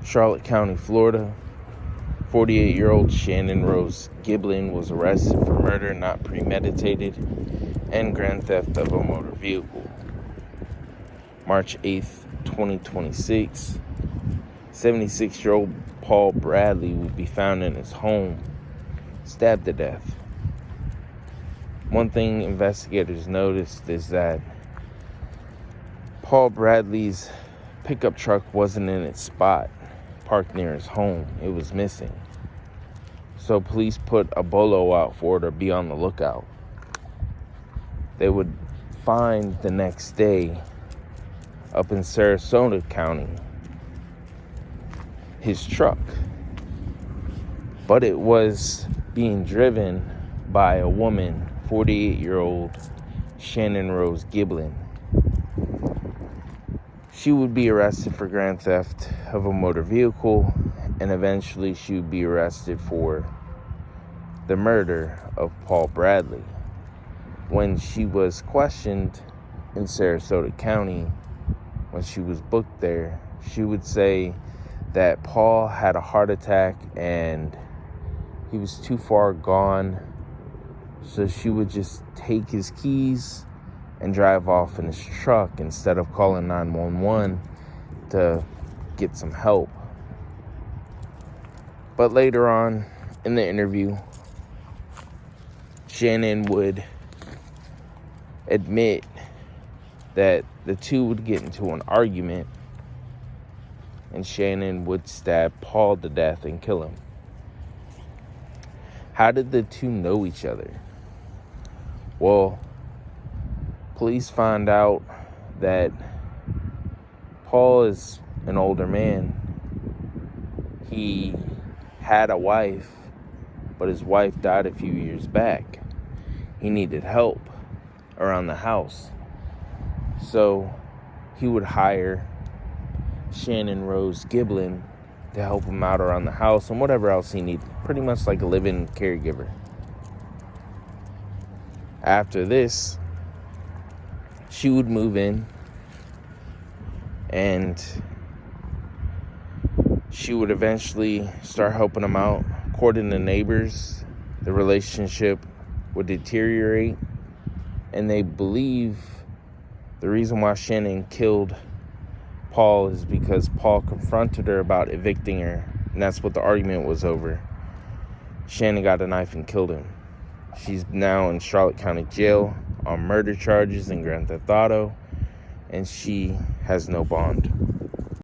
Charlotte County, Florida. 48-year-old Shannon Rose Giblin was arrested for murder not premeditated and grand theft of a motor vehicle. March 8th, 2026. 76-year-old Paul Bradley would be found in his home, stabbed to death. One thing investigators noticed is that Paul Bradley's pickup truck wasn't in its spot, parked near his home. It was missing. So police put a bolo out for it to be on the lookout. They would find the next day up in Sarasota County his truck, but it was being driven by a woman, 48-year-old Shannon Rose Giblin. She would be arrested for grand theft of a motor vehicle, and eventually she would be arrested for the murder of Paul Bradley. When she was questioned in Sarasota County, when she was booked there, she would say that Paul had a heart attack and he was too far gone, so she would just take his keys and drive off in his truck instead of calling 911 to get some help. But later on in the interview, Shannon would admit that the two would get into an argument and Shannon would stab Paul to death and kill him. How did the two know each other? Well, police found out that Paul is an older man. He had a wife, but his wife died a few years back. He needed help around the house. So he would hire Shannon Rose Giblin to help him out around the house and whatever else he needed. Pretty much like a live-in caregiver. After this, she would move in and she would eventually start helping him out. According to neighbors, the relationship would deteriorate, and they believe the reason why Shannon killed Paul is because Paul confronted her about evicting her, and that's what the argument was over. Shannon got a knife and killed him. She's now in Charlotte County Jail on murder charges and grand theft auto, and she has no bond.